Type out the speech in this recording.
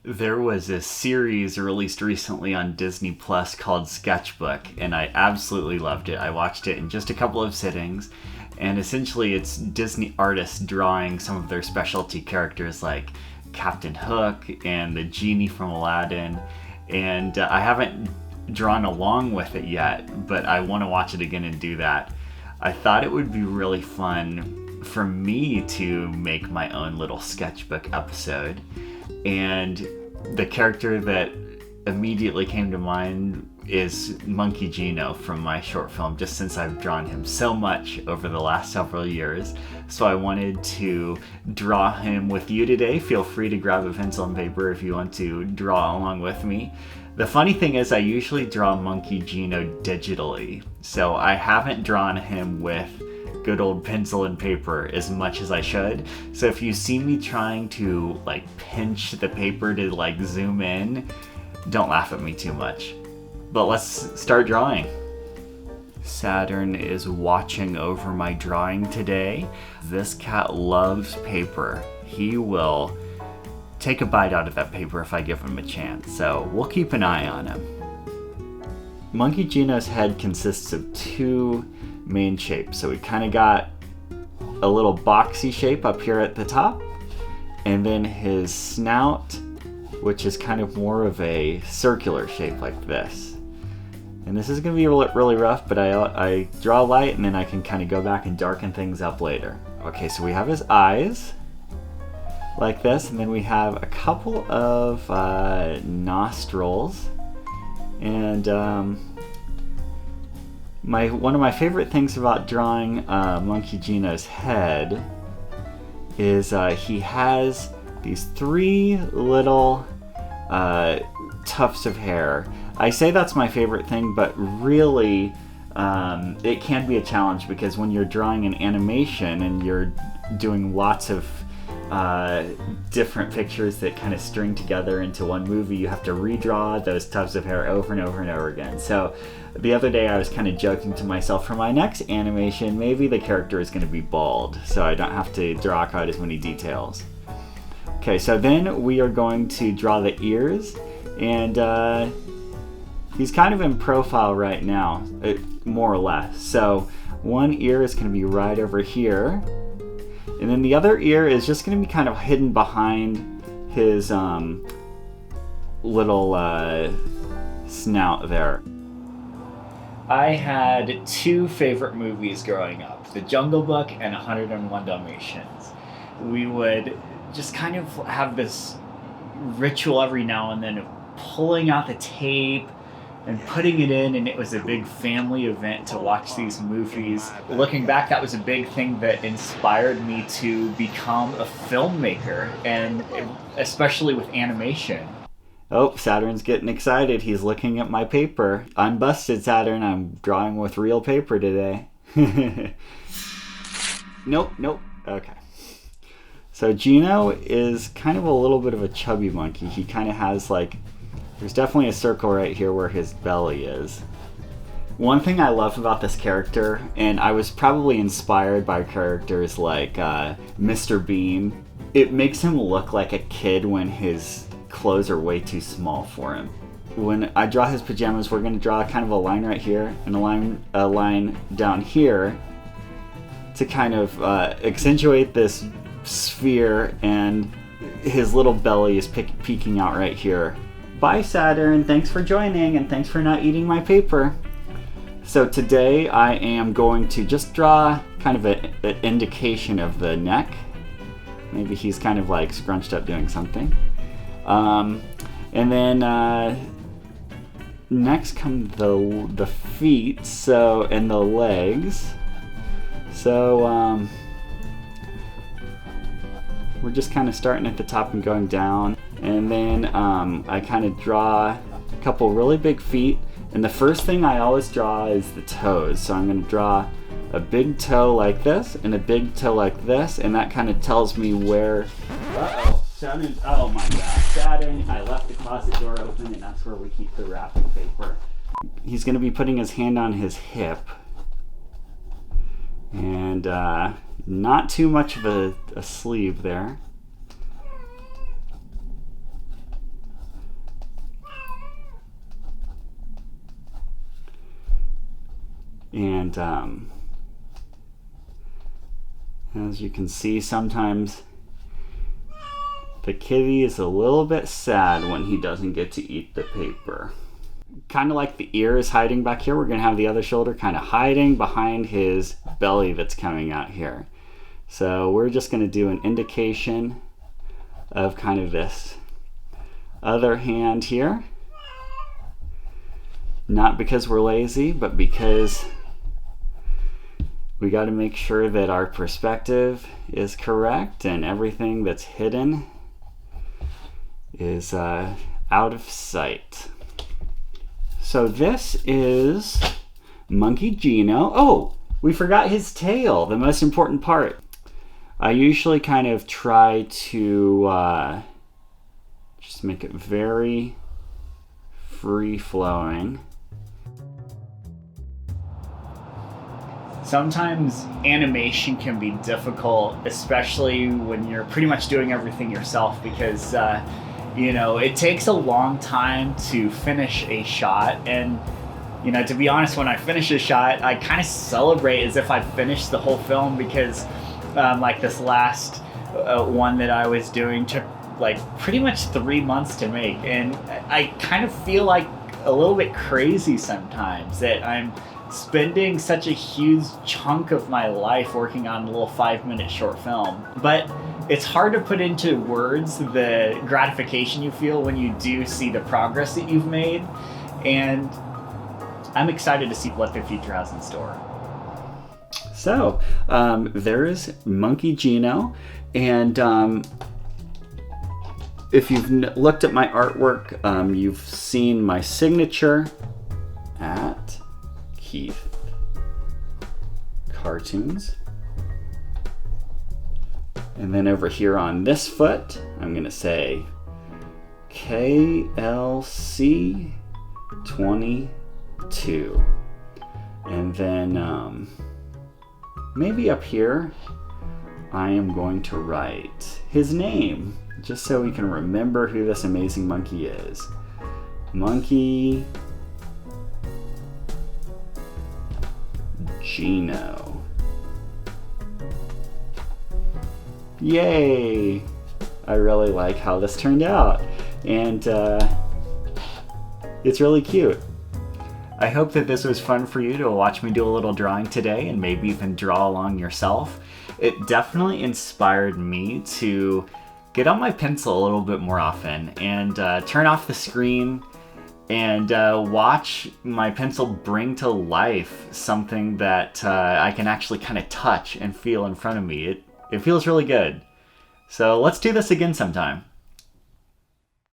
There was a series released recently on Disney Plus called Sketchbook, and I absolutely loved it. I watched it in just a couple of sittings, and essentially it's Disney artists drawing some of their specialty characters like Captain Hook and the genie from Aladdin. And I haven't drawn along with it yet, but I want to watch it again and do that. I thought it would be really fun for me to make my own little sketchbook episode. And the character that immediately came to mind is Monkey Gino from my short film, just since I've drawn him so much over the last several years. So I wanted to draw him with you today. Feel free to grab a pencil and paper if you want to draw along with me. The funny thing is I usually draw Monkey Gino digitally, so I haven't drawn him with good old pencil and paper as much as I should. So if you see me trying to pinch the paper to zoom in, don't laugh at me too much. But let's start drawing. Saturn is watching over my drawing today. This cat loves paper. He will take a bite out of that paper if I give him a chance, so we'll keep an eye on him. Monkey Gino's head consists of two main shapes. So we kind of got a little boxy shape up here at the top, and then his snout, which is kind of more of a circular shape like this. And this is going to be really rough, but I draw light and then I can kind of go back and darken things up later. Okay, so we have his eyes like this, and then we have a couple of nostrils, and one of my favorite things about drawing Monkey Gino's head is he has these three little tufts of hair. I say that's my favorite thing, but really it can be a challenge, because when you're drawing an animation and you're doing lots of different pictures that kind of string together into one movie, you have to redraw those tufts of hair over and over and over again. So the other day I was kind of joking to myself, for my next animation, maybe the character is going to be bald, so I don't have to draw quite as many details. Okay, so then we are going to draw the ears, and he's kind of in profile right now, more or less. So one ear is going to be right over here, and then the other ear is just going to be kind of hidden behind his little snout there. I had two favorite movies growing up, The Jungle Book and 101 Dalmatians. We would just kind of have this ritual every now and then of pulling out the tape and putting it in, and it was a big family event to watch these movies. Looking back, that was a big thing that inspired me to become a filmmaker, and especially with animation. Oh, Saturn's getting excited. He's looking at my paper. I'm busted, Saturn. I'm drawing with real paper today. Nope. Okay. So Gino is kind of a little bit of a chubby monkey. He kind of has there's definitely a circle right here where his belly is. One thing I love about this character, and I was probably inspired by characters like Mr. Bean, it makes him look like a kid when his clothes are way too small for him. When I draw his pajamas, we're going to draw kind of a line right here and a line down here to kind of accentuate this sphere, and his little belly is peeking out right here. Bye, Saturn. Thanks for joining, and thanks for not eating my paper. So today I am going to just draw kind of an indication of the neck. Maybe he's kind of scrunched up doing something. And then next come the feet, and the legs. So we're just kind of starting at the top and going down, and then I kind of draw a couple really big feet, and the first thing I always draw is the toes. So I'm going to draw a big toe like this and a big toe like this, and that kind of tells me where... Saturn, oh my gosh, Saturn, I left the closet door open, and that's where we keep the wrapping paper. He's going to be putting his hand on his hip, and not too much of a sleeve there. And as you can see, sometimes the kitty is a little bit sad when he doesn't get to eat the paper. Kind of like the ear is hiding back here, we're going to have the other shoulder kind of hiding behind his belly that's coming out here. So we're just going to do an indication of kind of this other hand here. Not because we're lazy, but because we got to make sure that our perspective is correct and everything that's hidden is out of sight. So this is Monkey Gino. Oh, we forgot his tail, the most important part. I usually kind of try to just make it very free-flowing. Sometimes animation can be difficult, especially when you're pretty much doing everything yourself, because you know, it takes a long time to finish a shot. And you know, to be honest, when I finish a shot, I kind of celebrate as if I finished the whole film, because like this last one that I was doing took like pretty much 3 months to make, and I kind of feel like a little bit crazy sometimes that I'm spending such a huge chunk of my life working on a little 5-minute short film. But it's hard to put into words the gratification you feel when you do see the progress that you've made, and I'm excited to see what the future has in store. So there is Monkey Gino, and if you've looked at my artwork, you've seen my signature at Keith Cartoons. And then over here on this foot, I'm going to say KLC 22. And then maybe up here, I am going to write his name, just so we can remember who this amazing monkey is. Monkey Gino. Yay! I really like how this turned out, and it's really cute. I hope that this was fun for you to watch me do a little drawing today, and maybe even draw along yourself. It definitely inspired me to get on my pencil a little bit more often and turn off the screen and watch my pencil bring to life something that I can actually kind of touch and feel in front of me. It feels really good. So let's do this again sometime.